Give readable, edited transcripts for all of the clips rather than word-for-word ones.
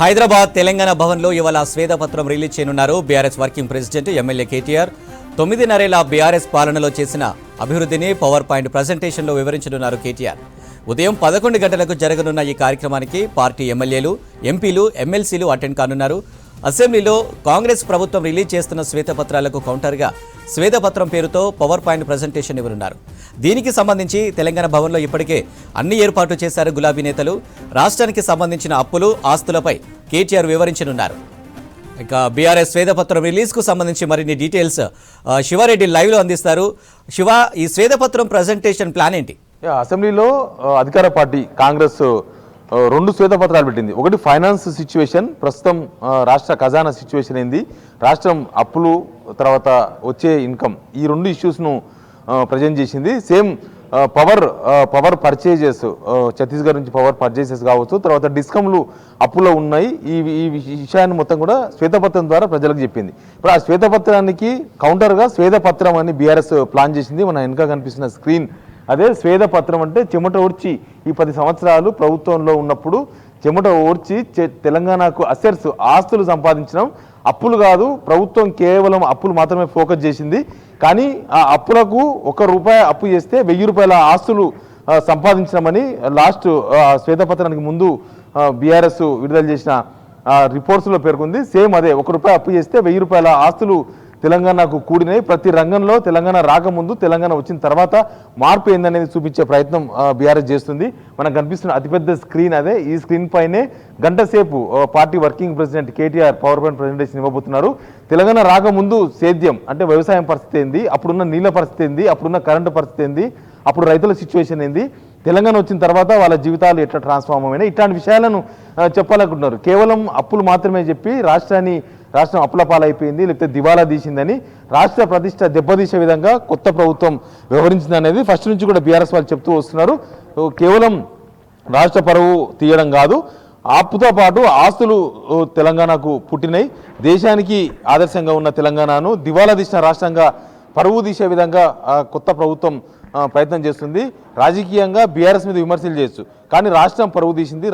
హైదరాబాద్ తెలంగాణ భవన్లో ఇవాళ శ్వేతపత్రం రిలీజ్ చేయనున్నారు BRS working president MLA KTR. 9.5 BRS పాలనలో చేసిన అభివృద్ధిని పవర్ పాయింట్ ప్రజెంటేషన్లో వివరించనున్నారు కేటీఆర్. ఉదయం 11 గంటలకు జరగనున్న ఈ కార్యక్రమానికి పార్టీ ఎమ్మెల్యేలు, ఎంపీలు, ఎమ్మెల్సీలు అటెండ్ కానున్నారు. అసెంబ్లీలో కాంగ్రెస్ ప్రభుత్వం రిలీజ్ చేస్తున్న శ్వేతపత్రాలకు కౌంటర్గా శ్వేతపత్రం పేరుతో పవర్ పాయింట్ ప్రజెంటేషన్ ఇవ్వనున్నారు. దీనికి సంబంధించి తెలంగాణ భవన్లో ఇప్పటికే అన్ని ఏర్పాట్లు చేశారు గులాబీ నేతలు. రాష్ట్రానికి సంబంధించిన అప్పులు, ఆస్తులపై కేటీఆర్ వివరించనున్నారు. ఇక బీఆర్ఎస్ శ్వేతపత్రం రిలీజ్కు సంబంధించి మరిన్ని డీటెయిల్స్ శివారెడ్డి లైవ్లో అందిస్తారు. శివ, ఈ శ్వేతపత్రం ప్రజెంటేషన్ ప్లాన్ ఏంటి? అసెంబ్లీలో అధికార పార్టీ కాంగ్రెస్ 2 శ్వేతపత్రాలు పెట్టింది. ఒకటి ఫైనాన్స్ సిచ్యువేషన్, ప్రస్తుతం రాష్ట్ర ఖజానా సిచ్యువేషన్ ఏంది, రాష్ట్రం అప్పులు, తర్వాత వచ్చే ఇన్కమ్, ఈ 2 ఇష్యూస్ను ప్రజెంట్ చేసింది. సేమ్ పవర్ పర్చేజెస్, ఛత్తీస్గఢ్ నుంచి పవర్ పర్చేసెస్ కావచ్చు, తర్వాత డిస్కమ్లు అప్పులో ఉన్నాయి. ఈ విషయాన్ని మొత్తం కూడా శ్వేతపత్రం ద్వారా ప్రజలకు చెప్పింది. ఇప్పుడు ఆ శ్వేతపత్రానికి కౌంటర్గా శ్వేతపత్రం అని బీఆర్ఎస్ ప్లాన్ చేసింది. మన వెనక కనిపిస్తున్న స్క్రీన్ అదే శ్వేతపత్రం. అంటే చెమట ఓడ్చి ఈ 10 సంవత్సరాలు ప్రభుత్వంలో ఉన్నప్పుడు చెమట ఓడ్చి తెలంగాణకు అసెట్స్, ఆస్తులు సంపాదించడం, అప్పులు కాదు, ప్రభుత్వం కేవలం అప్పులు మాత్రమే ఫోకస్ చేసింది. కానీ ఆ అప్పులకు ₹1 అప్పు చేస్తే ₹1000 ఆస్తులు సంపాదించడమని లాస్ట్ శ్వేతపత్రానికి ముందు బీఆర్ఎస్ విడుదల చేసిన రిపోర్ట్స్లో పేర్కొంది. సేమ్ అదే, ₹1 అప్పు చేస్తే ₹1000 ఆస్తులు తెలంగాణకు కూడినాయి. ప్రతి రంగంలో తెలంగాణ రాకముందు, తెలంగాణ వచ్చిన తర్వాత మార్పు ఏందనేది చూపించే ప్రయత్నం బీఆర్ఎస్ చేస్తుంది. మనకు కనిపిస్తున్న అతిపెద్ద స్క్రీన్ అదే. ఈ స్క్రీన్ పైనే గంట సేపు party working president KTR power point presentation ఇవ్వబోతున్నారు. తెలంగాణ రాకముందు సేద్యం అంటే వ్యవసాయం పరిస్థితి ఏంది, అప్పుడున్న నీళ్ళ పరిస్థితి ఏంది, అప్పుడున్న కరెంటు పరిస్థితి ఏంది, అప్పుడు రైతుల సిచ్యువేషన్ ఏంది, తెలంగాణ వచ్చిన తర్వాత వాళ్ళ జీవితాలు ఎట్లా ట్రాన్స్ఫార్మ్ అయినాయి, ఇట్లాంటి విషయాలను చెప్పాలనుకుంటున్నారు. కేవలం అప్పులు మాత్రమే చెప్పి రాష్ట్రం అప్పుల పాలైపోయింది, లేకపోతే దివాలా తీసిందని, రాష్ట్ర ప్రతిష్ట దెబ్బతీసే విధంగా కొత్త ప్రభుత్వం వ్యవహరించింది అనేది ఫస్ట్ నుంచి కూడా బీఆర్ఎస్ వాళ్ళు చెప్తూ వస్తున్నారు. కేవలం రాష్ట్ర పరువు తీయడం కాదు, ఆపుతో పాటు ఆస్తులు తెలంగాణకు పుట్టినాయి. దేశానికి ఆదర్శంగా ఉన్న తెలంగాణను దివాలా తీసిన రాష్ట్రంగా పరువు తీసే విధంగా కొత్త ప్రభుత్వం ప్రయత్నం చేస్తుంది. రాజకీయంగా బీఆర్ఎస్ మీద విమర్శలు చేయొచ్చు, కానీ రాష్ట్రం పరువు తీసింది,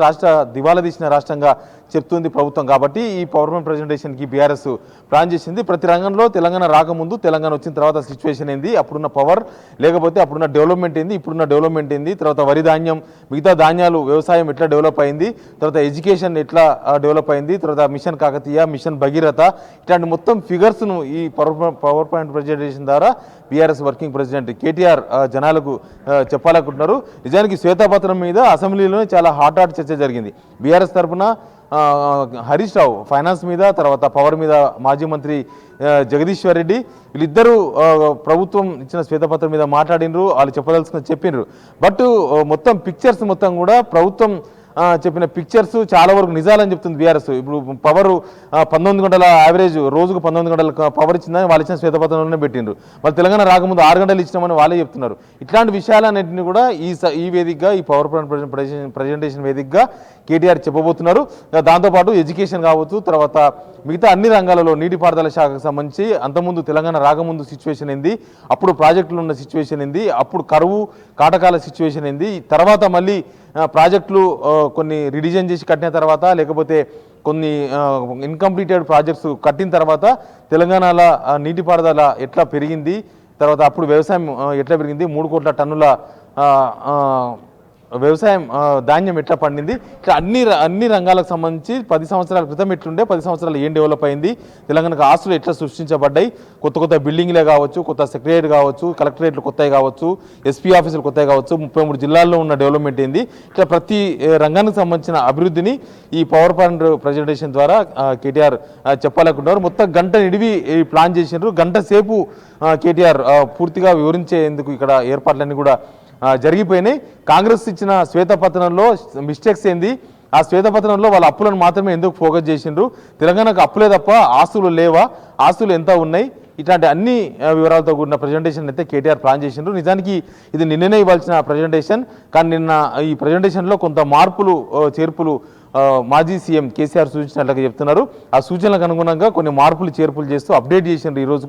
దివాలా తీసిన రాష్ట్రంగా చెప్తుంది ప్రభుత్వం. కాబట్టి ఈ పవర్ పాయింట్ ప్రజెంటేషన్కి బీఆర్ఎస్ ప్లాన్ చేసింది. ప్రతి రంగంలో తెలంగాణ రాకముందు, తెలంగాణ వచ్చిన తర్వాత సిచ్యువేషన్ ఏంది, అప్పుడున్న పవర్, లేకపోతే అప్పుడున్న డెవలప్మెంట్ ఏంది, ఇప్పుడున్న డెవలప్మెంట్ ఏంది, తర్వాత వరి ధాన్యం, మిగతా ధాన్యాలు, వ్యవసాయం ఎట్లా డెవలప్ అయింది, తర్వాత ఎడ్యుకేషన్ ఎట్లా డెవలప్ అయింది, తర్వాత మిషన్ కాకతీయ, మిషన్ భగీరథ, ఇట్లాంటి మొత్తం ఫిగర్స్ను ఈ పవర్ పాయింట్ ప్రజెంటేషన్ ద్వారా బీఆర్ఎస్ వర్కింగ్ ప్రెసిడెంట్ కేటీఆర్ జనాలకు చెప్పాలనుకుంటున్నారు. నిజానికి శ్వేతపత్రం మీద అసెంబ్లీలోనే చాలా హాట్ చర్చ జరిగింది. బీఆర్ఎస్ తరఫున హరీష్ రావు ఫైనాన్స్ మీద, తర్వాత పవర్ మీద మాజీ మంత్రి జగదీశ్వర్ రెడ్డి, వీళ్ళిద్దరూ ప్రభుత్వం ఇచ్చిన శ్వేతపత్రం మీద మాట్లాడినరు, వాళ్ళు చెప్పినరు. బట్ మొత్తం పిక్చర్స్ మొత్తం కూడా ప్రభుత్వం చెప్పిన పిక్చర్స్ చాలా వరకు నిజాలని చెప్తుంది బీఆర్ఎస్. ఇప్పుడు పవర్ 19 గంటల యావరేజ్, రోజుకు 19 గంటల పవర్ ఇచ్చిందని వాళ్ళు ఇచ్చిన శ్వేతపత్రంలోనే పెట్టిండ్రు. వాళ్ళు తెలంగాణ రాకముందు 6 గంటలు ఇచ్చినామని వాళ్ళే చెప్తున్నారు. ఇట్లాంటి విషయాలన్నింటినీ కూడా ఈ వేదికగా, ఈ పవర్ పాయింట్ ప్రజెంటేషన్ వేదికగా కేటీఆర్ చెప్పబోతున్నారు. దాంతోపాటు ఎడ్యుకేషన్ కావచ్చు, తర్వాత మిగతా అన్ని రంగాలలో, నీటిపారుదల శాఖకు సంబంధించి అంతకుముందు తెలంగాణ రాకముందు సిచ్యువేషన్ ఏంది, అప్పుడు ప్రాజెక్టులు ఉన్న సిచ్యువేషన్ ఏంది, అప్పుడు కరువు కాటకాల సిచ్యువేషన్ ఏంది, తర్వాత మళ్ళీ ప్రాజెక్టులు కొన్ని రిడిజన్ చేసి కట్టిన తర్వాత, లేకపోతే కొన్ని ఇన్కంప్లీటెడ్ ప్రాజెక్ట్స్ కట్టిన తర్వాత తెలంగాణలో నీటిపారుదల ఎట్లా పెరిగింది, తర్వాత అప్పుడు వ్యవసాయం ఎట్లా పెరిగింది, 3 కోట్ల టన్నుల వ్యవసాయం ధాన్యం ఎట్లా పండింది, ఇట్లా అన్ని రంగాలకు సంబంధించి 10 సంవత్సరాల క్రితం ఎట్లుండే, 10 సంవత్సరాలు ఏం డెవలప్ అయింది, తెలంగాణకు ఆస్తులు ఎట్లా సృష్టించబడ్డాయి, కొత్త బిల్డింగ్లే కావచ్చు, కొత్త సెక్రటరియట్ కావచ్చు, కలెక్టరేట్లు కొత్తవి కావచ్చు, ఎస్పీ ఆఫీసులు కొత్తవి కావచ్చు, 33 జిల్లాల్లో ఉన్న డెవలప్మెంట్ ఏంది, ఇట్లా ప్రతి రంగానికి సంబంధించిన అభివృద్ధిని ఈ పవర్ పాయింట్ ప్రజెంటేషన్ ద్వారా కేటీఆర్ చెప్పాలనుకుంటున్నారు. మొత్తం గంట నిడివి ప్లాన్ చేసినారు. గంట సేపు కేటీఆర్ పూర్తిగా వివరించేందుకు ఇక్కడ ఏర్పాట్లన్నీ కూడా జరిగిపోయినాయి. కాంగ్రెస్ ఇచ్చిన శ్వేతపత్రంలో మిస్టేక్స్ ఏంది, ఆ శ్వేతపత్రంలో వాళ్ళ అప్పులను మాత్రమే ఎందుకు ఫోకస్ చేసిండ్రు, తెలంగాణకు అప్పులే తప్ప ఆస్తులు లేవా, ఆస్తులు ఎంత ఉన్నాయి, ఇట్లాంటి అన్ని వివరాలతో కూడిన ప్రజెంటేషన్ అయితే కేటీఆర్ ప్లాన్ చేసిండ్రు. నిజానికి ఇది నిన్ననే ఇవ్వాల్సిన ప్రజెంటేషన్, కానీ నిన్న ఈ ప్రజెంటేషన్లో కొంత మార్పులు చేర్పులు మాజీ సీఎం కేసీఆర్ సూచించినట్లుగా చెప్తున్నారు. ఆ సూచనలకు అనుగుణంగా కొన్ని మార్పులు చేర్పులు చేస్తూ అప్డేట్ చేసిండ్రు. ఈరోజు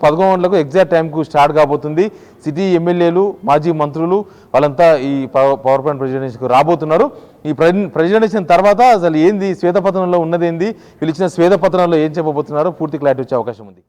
11 గంటలకు ఎగ్జాక్ట్ టైంకు స్టార్ట్ కాబోతుంది. సిటీ ఎమ్మెల్యేలు, మాజీ మంత్రులు వాళ్ళంతా ఈ పవర్ పాయింట్ ప్రజెంటేషన్కు రాబోతున్నారు. ఈ ప్రజెంటేషన్ తర్వాత అసలు ఏంది శ్వేతపత్రంలో ఉన్నదేంది, వీళ్ళు ఇచ్చిన శ్వేతపత్రంలో ఏం చెప్పబోతున్నారో పూర్తి క్లారిటీ వచ్చే అవకాశం ఉంది.